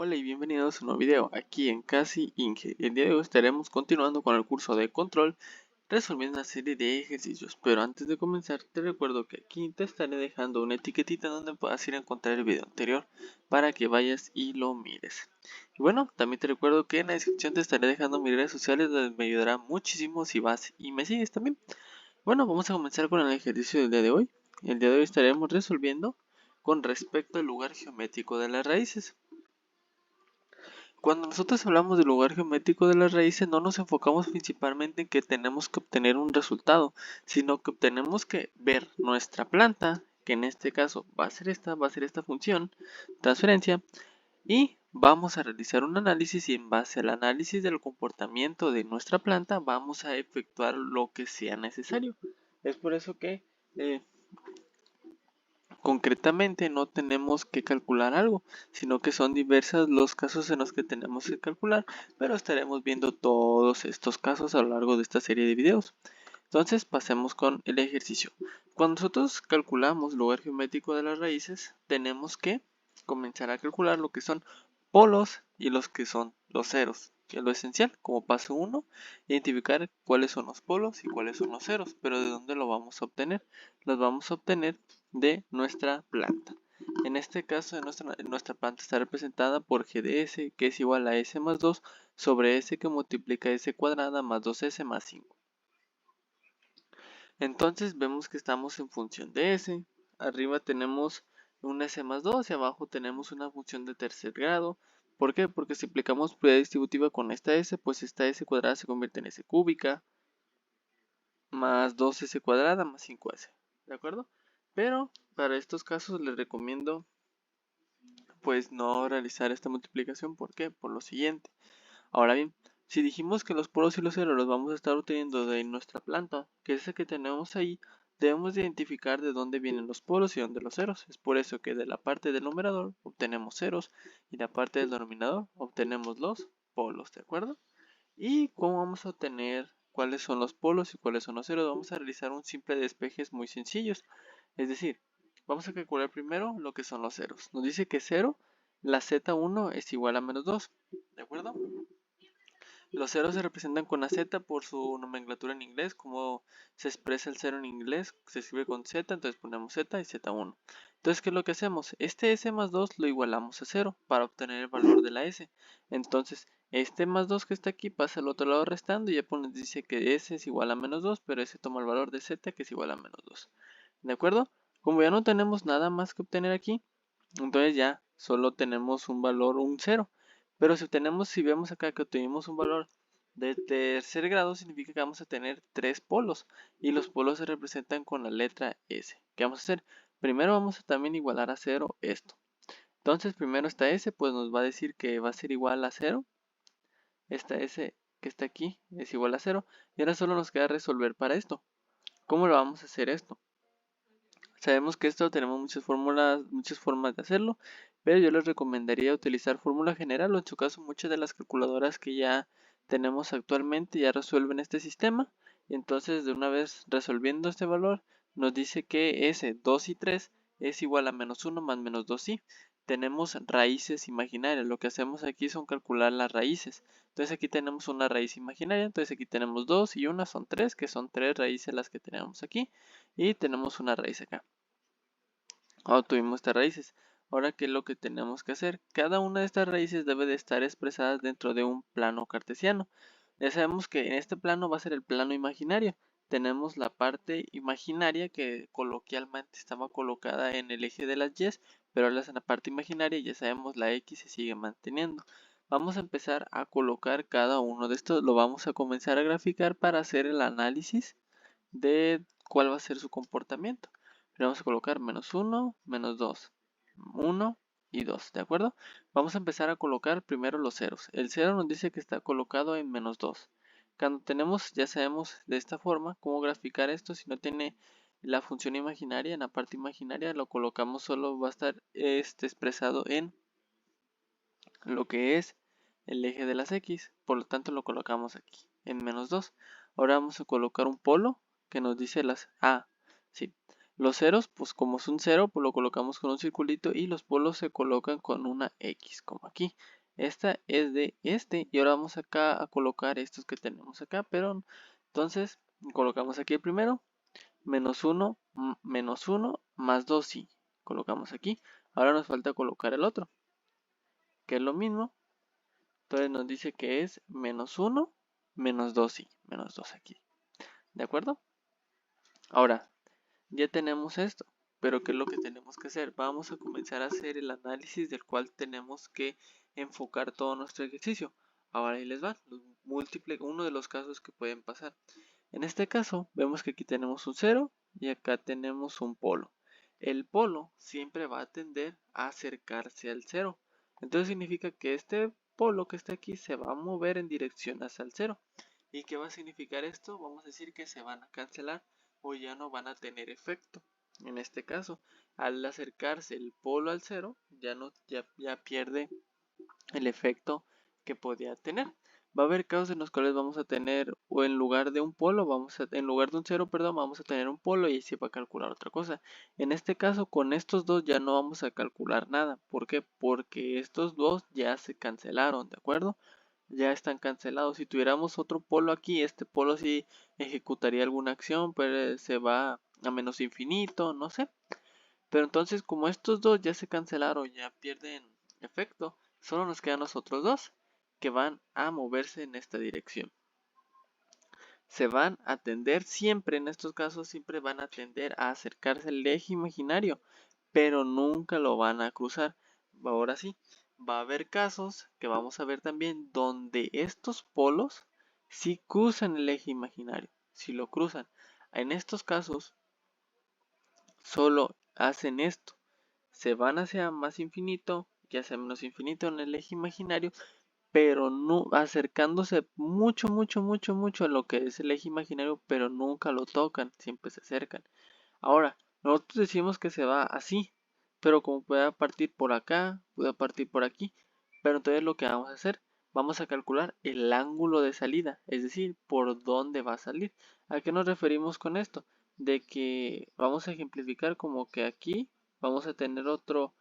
Hola y bienvenidos a un nuevo video aquí en Casi Inge. El día de hoy estaremos continuando con el curso de control, resolviendo una serie de ejercicios. Pero antes de comenzar te recuerdo que aquí te estaré dejando una etiquetita donde puedas ir a encontrar el video anterior para que vayas y lo mires. Y bueno, también te recuerdo que en la descripción te estaré dejando mis redes sociales donde me ayudará muchísimo si vas y me sigues también. Bueno, vamos a comenzar con el ejercicio del día de hoy. El día de hoy estaremos resolviendo con respecto al lugar geométrico de las raíces. Cuando nosotros hablamos del lugar geométrico de las raíces, no nos enfocamos principalmente en que tenemos que obtener un resultado, sino que tenemos que ver nuestra planta, que en este caso va a ser esta función, transferencia, y vamos a realizar un análisis y en base al análisis del comportamiento de nuestra planta vamos a efectuar lo que sea necesario. Es por eso que concretamente no tenemos que calcular algo, sino que son diversos los casos en los que tenemos que calcular, pero estaremos viendo todos estos casos a lo largo de esta serie de videos. Entonces pasemos con el ejercicio. Cuando nosotros calculamos el lugar geométrico de las raíces, tenemos que comenzar a calcular lo que son polos y los que son los ceros, que es lo esencial. Como paso 1, identificar cuáles son los polos y cuáles son los ceros, pero ¿de dónde lo vamos a obtener? Los vamos a obtener de nuestra planta. En este caso, nuestra planta está representada por G de S, que es igual a S más 2 sobre S que multiplica S cuadrada más 2S más 5. Entonces vemos que estamos en función de S. Arriba tenemos un S más 2 y abajo tenemos una función de tercer grado. ¿Por qué? Porque si aplicamos propiedad distributiva con esta S, pues esta S cuadrada se convierte en S cúbica más 2S cuadrada más 5S. ¿De acuerdo? Pero para estos casos les recomiendo pues no realizar esta multiplicación. ¿Por qué? Por lo siguiente. Ahora bien, si dijimos que los polos y los ceros los vamos a estar obteniendo de nuestra planta, que es esa que tenemos ahí, debemos identificar de dónde vienen los polos y dónde los ceros. Es por eso que de la parte del numerador obtenemos ceros y de la parte del denominador obtenemos los polos, ¿de acuerdo? ¿Y cómo vamos a obtener cuáles son los polos y cuáles son los ceros? Vamos a realizar un simple despejes muy sencillos. Es decir, vamos a calcular primero lo que son los ceros. Nos dice que 0, la z1 es igual a menos 2, ¿de acuerdo? Los ceros se representan con la z por su nomenclatura en inglés, como se expresa el cero en inglés, se escribe con z, entonces ponemos z y z1. Entonces, ¿qué es lo que hacemos? Este s más 2 lo igualamos a 0 para obtener el valor de la s. Entonces, este más 2 que está aquí pasa al otro lado restando y ya dice que s es igual a menos 2, pero s toma el valor de z que es igual a menos 2. ¿De acuerdo? Como ya no tenemos nada más que obtener aquí, entonces ya solo tenemos un valor, un 0. Pero si vemos acá que obtenemos un valor de tercer grado, significa que vamos a tener 3 polos. Y los polos se representan con la letra S. ¿Qué vamos a hacer? Primero vamos a también igualar a 0 esto. Entonces primero esta S pues nos va a decir que va a ser igual a 0. Esta S que está aquí es igual a 0. Y ahora solo nos queda resolver para esto. ¿Cómo lo vamos a hacer esto? Sabemos que esto tenemos muchas formas de hacerlo, pero yo les recomendaría utilizar fórmula general o en su caso muchas de las calculadoras que ya tenemos actualmente ya resuelven este sistema. Y entonces de una vez resolviendo este valor nos dice que S, 2 y 3 es igual a menos 1 más menos 2i. Tenemos raíces imaginarias, lo que hacemos aquí son calcular las raíces. Entonces aquí tenemos una raíz imaginaria, entonces aquí tenemos 2 y 1 son 3, que son 3 raíces las que tenemos aquí. Y tenemos una raíz acá. Obtuvimos estas raíces. Ahora, ¿qué es lo que tenemos que hacer? Cada una de estas raíces debe de estar expresadas dentro de un plano cartesiano. Ya sabemos que en este plano va a ser el plano imaginario. Tenemos la parte imaginaria que coloquialmente estaba colocada en el eje de las y, pero ahora en la parte imaginaria ya sabemos la x se sigue manteniendo. Vamos a empezar a colocar cada uno de estos, lo vamos a comenzar a graficar para hacer el análisis de cuál va a ser su comportamiento. Pero vamos a colocar menos 1, menos 2, 1 y 2, ¿de acuerdo? Vamos a empezar a colocar primero los ceros. El 0 nos dice que está colocado en menos 2. Cuando tenemos, ya sabemos de esta forma cómo graficar esto. Si no tiene la función imaginaria, en la parte imaginaria lo colocamos, solo va a estar expresado en lo que es el eje de las x. Por lo tanto lo colocamos aquí en menos 2. Ahora vamos a colocar un polo que nos dice las sí. Los ceros, pues como es un 0, pues lo colocamos con un circulito y los polos se colocan con una X, como aquí. esta es de este, y ahora vamos acá a colocar estos que tenemos acá, pero entonces colocamos aquí el primero, menos 1, menos 1, más 2 sí, colocamos aquí. Ahora nos falta colocar el otro, que es lo mismo, entonces nos dice que es menos 1, menos 2 sí, menos 2 aquí, ¿de acuerdo? Ahora, ya tenemos esto, pero ¿qué es lo que tenemos que hacer? Vamos a comenzar a hacer el análisis del cual tenemos que enfocar todo nuestro ejercicio. Ahora ahí les va, uno de los casos que pueden pasar. En este caso, vemos que aquí tenemos un 0 y acá tenemos un polo. El polo siempre va a tender a acercarse al 0. Entonces significa que este polo que está aquí se va a mover en dirección hacia el 0. ¿Y qué va a significar esto? Vamos a decir que se van a cancelar o ya no van a tener efecto. En este caso, al acercarse el polo al 0, ya pierde el efecto que podía tener. Va a haber casos en los cuales vamos a tener, o en lugar de un polo, en lugar de un 0, perdón, vamos a tener un polo y ahí se va a calcular otra cosa. En este caso, con estos dos ya no vamos a calcular nada. ¿Por qué? Porque estos dos ya se cancelaron, ¿de acuerdo? Ya están cancelados. Si tuviéramos otro polo aquí, este polo sí ejecutaría alguna acción, pero se va a menos infinito, no sé. Pero entonces, como estos dos ya se cancelaron, ya pierden efecto, solo nos quedan los otros dos que van a moverse en esta dirección. Se van a tender siempre, en estos casos siempre van a tender a acercarse al eje imaginario, pero nunca lo van a cruzar. Ahora sí, va a haber casos que vamos a ver también donde estos polos sí cruzan el eje imaginario, si lo cruzan. En estos casos solo hacen esto, se van hacia más infinito y hacia menos infinito en el eje imaginario, pero no acercándose mucho a lo que es el eje imaginario, pero nunca lo tocan, siempre se acercan. Ahora, nosotros decimos que se va así, pero como pueda partir por acá, puede partir por aquí, pero entonces lo que vamos a hacer, vamos a calcular el ángulo de salida, es decir, por dónde va a salir. ¿A qué nos referimos con esto? De que vamos a ejemplificar como que aquí vamos a tener otro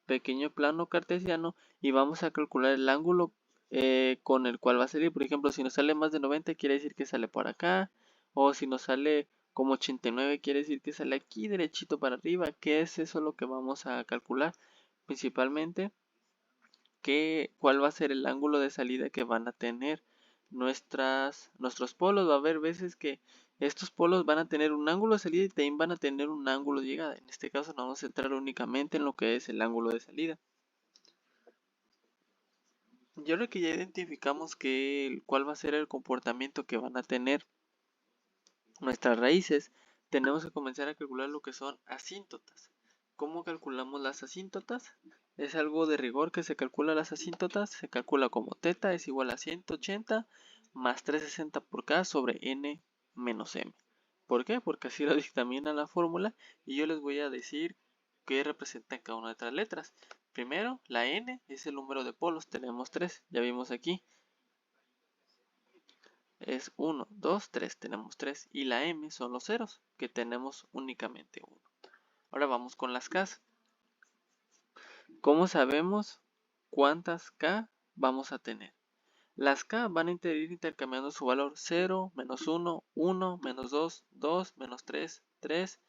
pequeño plano cartesiano y vamos a calcular el ángulo con el cual va a salir. Por ejemplo, si nos sale más de 90 quiere decir que sale por acá, o si nos sale como 89 quiere decir que sale aquí derechito para arriba. ¿Qué es eso lo que vamos a calcular? Principalmente, cuál va a ser el ángulo de salida que van a tener nuestros polos. Va a haber veces que estos polos van a tener un ángulo de salida y también van a tener un ángulo de llegada. En este caso nos vamos a centrar únicamente en lo que es el ángulo de salida. Y ahora que ya identificamos cuál va a ser el comportamiento que van a tener nuestras raíces, tenemos que comenzar a calcular lo que son asíntotas. ¿Cómo calculamos las asíntotas? Es algo de rigor que se calcula las asíntotas. Se calcula como θ es igual a 180 más 360 por k sobre n menos m. ¿Por qué? Porque así lo dictamina la fórmula y yo les voy a decir qué representan cada una de estas letras. Primero, la n es el número de polos, tenemos 3, ya vimos aquí. Es 1, 2, 3, tenemos 3. Y la m son los ceros, que tenemos únicamente 1. Ahora vamos con las k. ¿Cómo sabemos cuántas k vamos a tener? Las k van a ir intercambiando su valor 0, menos 1, 1, menos 2, 2, menos 3, 3,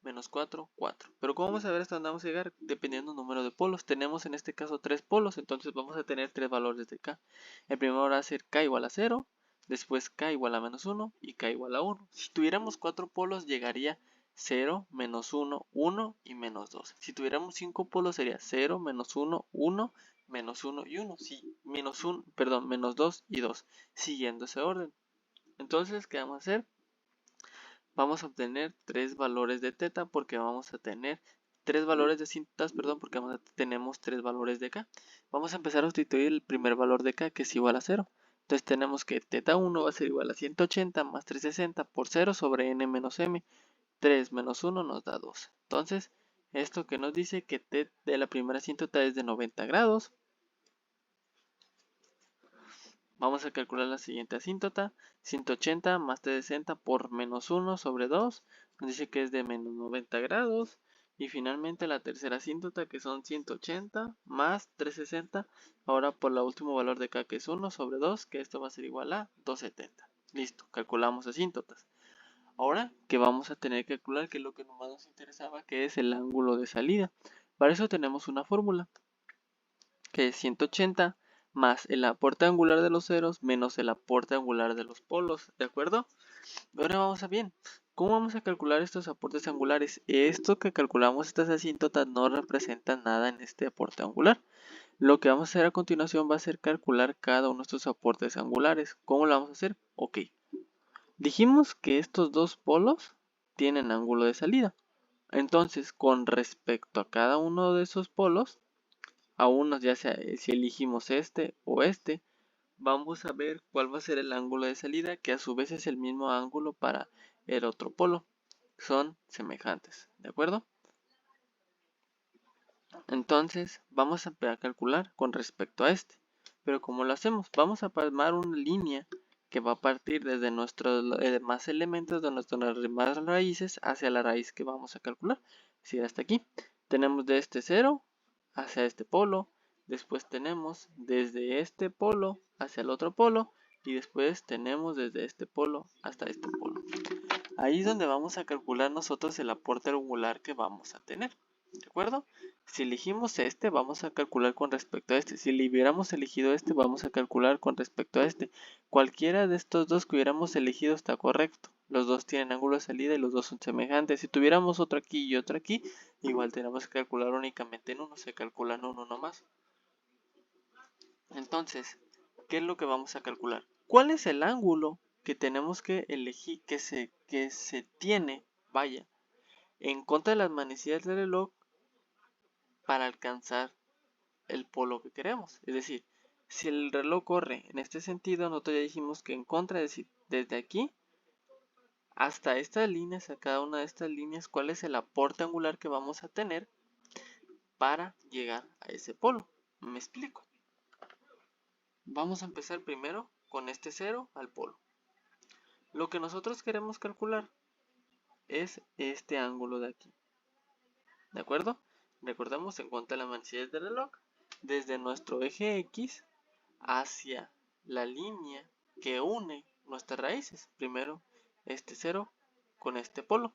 menos 4, 4. Pero ¿cómo vamos a ver hasta dónde vamos a llegar? Dependiendo del número de polos. Tenemos en este caso 3 polos, entonces vamos a tener 3 valores de k. El primero va a ser k igual a 0, después k igual a menos 1 y k igual a 1. Si tuviéramos 4 polos llegaría 0, menos 1, 1 y menos 2. Si tuviéramos 5 polos sería 0, menos 1, 1, menos 1 y 1. Sí, menos 2 y 2, siguiendo ese orden. Entonces, ¿qué vamos a hacer? Vamos a obtener 3 valores de θ porque vamos a tener 3 valores de asíntotas, perdón, porque tenemos 3 valores de k. Vamos a empezar a sustituir el primer valor de k, que es igual a 0. Entonces tenemos que θ1 va a ser igual a 180 más 360 por 0 sobre n menos m. 3 menos 1 nos da 2. Entonces, esto que nos dice que t de la primera asíntota es de 90 grados. Vamos a calcular la siguiente asíntota. 180 más 360 por menos 1 sobre 2. Nos dice que es de menos 90 grados. Y finalmente la tercera asíntota, que son 180 más 360. Ahora por el último valor de k, que es 1 sobre 2, que esto va a ser igual a 270. Listo, calculamos asíntotas. Ahora que vamos a tener que calcular, que es lo que nomás nos interesaba, que es el ángulo de salida. Para eso tenemos una fórmula, que es 180 más el aporte angular de los ceros menos el aporte angular de los polos, ¿de acuerdo? Ahora vamos a bien. ¿Cómo vamos a calcular estos aportes angulares? Esto que calculamos, estas asíntotas, no representan nada en este aporte angular. Lo que vamos a hacer a continuación va a ser calcular cada uno de estos aportes angulares. ¿Cómo lo vamos a hacer? Ok. Dijimos que estos dos polos tienen ángulo de salida. Entonces, con respecto a cada uno de esos polos, a unos ya sea si elegimos este o este, vamos a ver cuál va a ser el ángulo de salida, que a su vez es el mismo ángulo para el otro polo. Son semejantes, ¿de acuerdo? Entonces, vamos a calcular con respecto a este. Pero ¿cómo lo hacemos? Vamos a palmar una línea que va a partir desde nuestros más elementos de nuestras más raíces hacia la raíz que vamos a calcular. Es decir, hasta aquí. Tenemos de este 0 hacia este polo. Después tenemos desde este polo hacia el otro polo. Y después tenemos desde este polo hasta este polo. Ahí es donde vamos a calcular nosotros el aporte angular que vamos a tener. ¿De acuerdo? Si elegimos este, vamos a calcular con respecto a este. Si le hubiéramos elegido este, vamos a calcular con respecto a este. Cualquiera de estos dos que hubiéramos elegido está correcto. Los dos tienen ángulo de salida y los dos son semejantes. Si tuviéramos otro aquí y otro aquí, igual tenemos que calcular únicamente en uno. Se calcula en uno nomás. Entonces, ¿qué es lo que vamos a calcular? ¿Cuál es el ángulo que tenemos que elegir, que se tiene, vaya, en contra de las manecillas del reloj para alcanzar el polo que queremos? Es decir, si el reloj corre en este sentido, nosotros ya dijimos que en contra, es decir, desde aquí hasta estas líneas, a cada una de estas líneas, cuál es el aporte angular que vamos a tener para llegar a ese polo. ¿Me explico? Vamos a empezar primero con este 0 al polo. Lo que nosotros queremos calcular es este ángulo de aquí. ¿De acuerdo? Recordemos en cuanto a las manecillas del reloj, desde nuestro eje X hacia la línea que une nuestras raíces. Primero este 0 con este polo.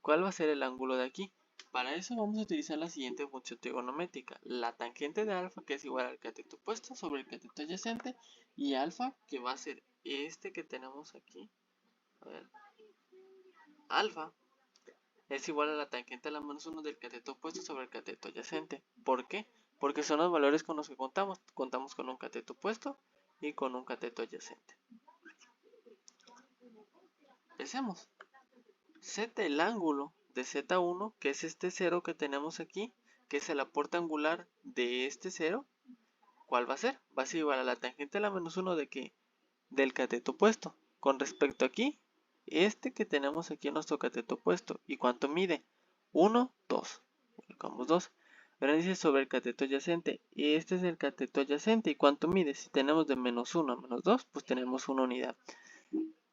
¿Cuál va a ser el ángulo de aquí? Para eso vamos a utilizar la siguiente función trigonométrica. La tangente de alfa, que es igual al cateto opuesto sobre el cateto adyacente, y alfa, que va a ser este que tenemos aquí. A ver. Alfa es igual a la tangente a la menos 1 del cateto opuesto sobre el cateto adyacente. ¿Por qué? Porque son los valores con los que contamos. Contamos con un cateto opuesto y con un cateto adyacente. Empecemos. Z el ángulo de Z1, que es este 0 que tenemos aquí, que es el aporte angular de este 0. ¿Cuál va a ser? Va a ser igual a la tangente a la menos 1 de qué? Del cateto opuesto. Con respecto aquí, este que tenemos aquí en nuestro cateto opuesto. ¿Y cuánto mide? 1, 2. Colocamos 2. Ahora dice sobre el cateto adyacente. Y este es el cateto adyacente. ¿Y cuánto mide? Si tenemos de menos 1 a menos 2, pues tenemos una unidad.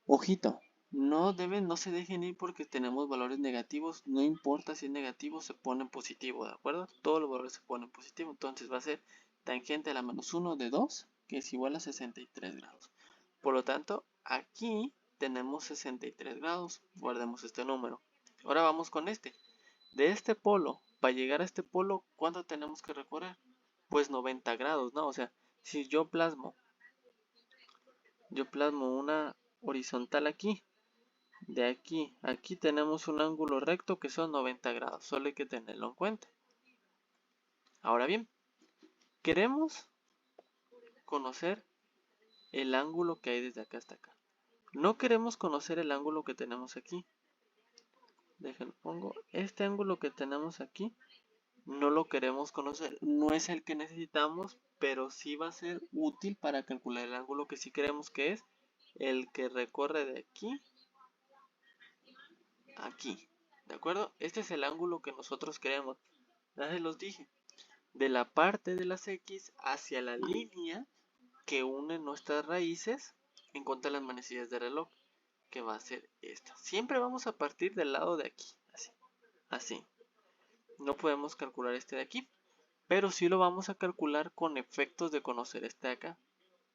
Ojito, no se dejen ir porque tenemos valores negativos. No importa si es negativo, se pone en positivo, ¿de acuerdo? Todos los valores se ponen en positivo. Entonces va a ser tangente a la menos 1 de 2, que es igual a 63 grados. Por lo tanto, aquí tenemos 63 grados. Guardemos este número. Ahora vamos con este. De este polo, para llegar a este polo, ¿cuánto tenemos que recorrer? Pues 90 grados, ¿no? O sea, si yo plasmo una horizontal aquí, de aquí a aquí tenemos un ángulo recto que son 90 grados. Solo hay que tenerlo en cuenta. Ahora bien, queremos conocer el ángulo que hay desde acá hasta acá. No queremos conocer el ángulo que tenemos aquí. Déjenlo pongo. Este ángulo que tenemos aquí no lo queremos conocer. No es el que necesitamos, pero sí va a ser útil para calcular el ángulo que sí queremos, que es el que recorre de aquí a aquí. ¿De acuerdo? Este es el ángulo que nosotros queremos. Ya se los dije. De la parte de las X hacia la línea que une nuestras raíces en contra de las manecillas de reloj, que va a ser esta. Siempre vamos a partir del lado de aquí, así, así. no podemos calcular este de aquí, pero sí lo vamos a calcular con efectos de conocer este de acá.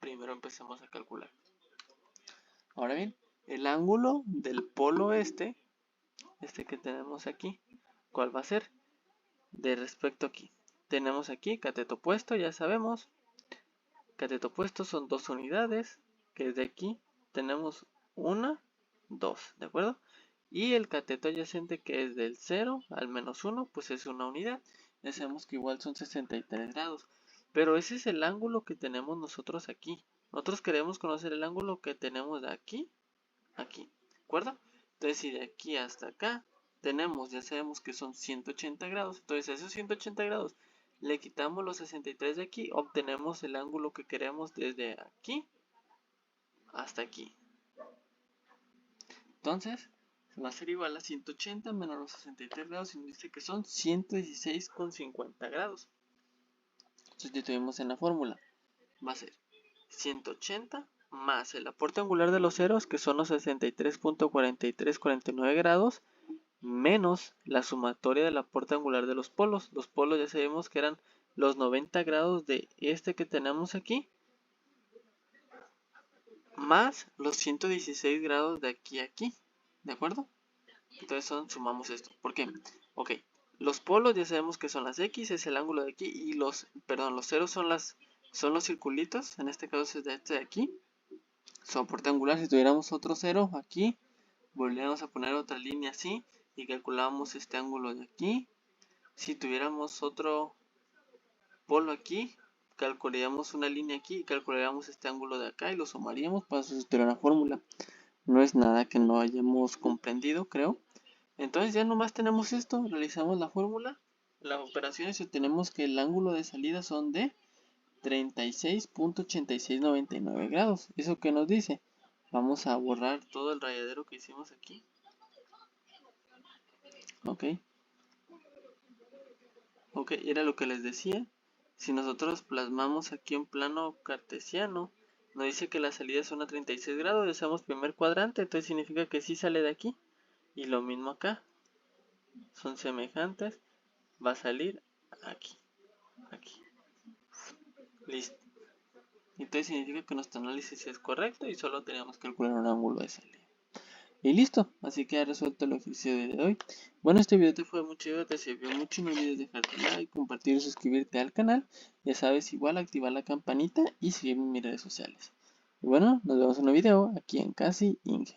Primero empecemos a calcular. Ahora bien, el ángulo del polo este que tenemos aquí, ¿cuál va a ser? De respecto aquí. Tenemos aquí cateto opuesto, ya sabemos. Cateto opuesto son 2 unidades, que es de aquí tenemos 1, 2, ¿de acuerdo? Y el cateto adyacente, que es del 0 al menos 1, pues es una unidad. Ya sabemos que igual son 63 grados. Pero ese es el ángulo que tenemos nosotros aquí. Nosotros queremos conocer el ángulo que tenemos de aquí a aquí, ¿de acuerdo? Entonces, si de aquí hasta acá tenemos, ya sabemos que son 180 grados. Entonces, a esos 180 grados le quitamos los 63 de aquí, obtenemos el ángulo que queremos desde aquí hasta aquí. Entonces, va a ser igual a 180 menos los 63 grados y nos dice que son 116,50 grados. Sustituimos en la fórmula. Va a ser 180 más el aporte angular de los ceros, que son los 63.4349 grados, menos la sumatoria del aporte angular de los polos. Los polos ya sabemos que eran los 90 grados de este que tenemos aquí, más los 116 grados de aquí a aquí, ¿de acuerdo? Entonces sumamos esto. ¿Por qué? Ok, los polos ya sabemos que son las X, es el ángulo de aquí, y los ceros son los circulitos, en este caso es de este de aquí. Su aporte angular, si tuviéramos otro cero aquí, volveríamos a poner otra línea así, y calculamos este ángulo de aquí. Si tuviéramos otro polo aquí, calcularíamos una línea aquí y calcularíamos este ángulo de acá y lo sumaríamos para sustituir la fórmula. No es nada que no hayamos comprendido, creo. Entonces ya nomás tenemos esto, realizamos la fórmula, las operaciones y obtenemos que el ángulo de salida son de 36.8699 grados. ¿Eso qué nos dice? Vamos a borrar todo el rayadero que hicimos aquí. Ok, era lo que les decía. Si nosotros plasmamos aquí un plano cartesiano, nos dice que la salida son a 36 grados, ya sabemos primer cuadrante, entonces significa que sí sale de aquí. Y lo mismo acá, son semejantes, va a salir aquí, aquí. Listo. Entonces significa que nuestro análisis es correcto y solo tenemos que calcular un ángulo de salida. Y listo, así que ha resuelto el ejercicio de hoy. Bueno, este video te fue mucho ayuda, te sirvió mucho, no olvides dejarte like, compartir y suscribirte al canal. Ya sabes, igual activar la campanita y seguirme en mis redes sociales. Y bueno, nos vemos en un video aquí en Casi Inge.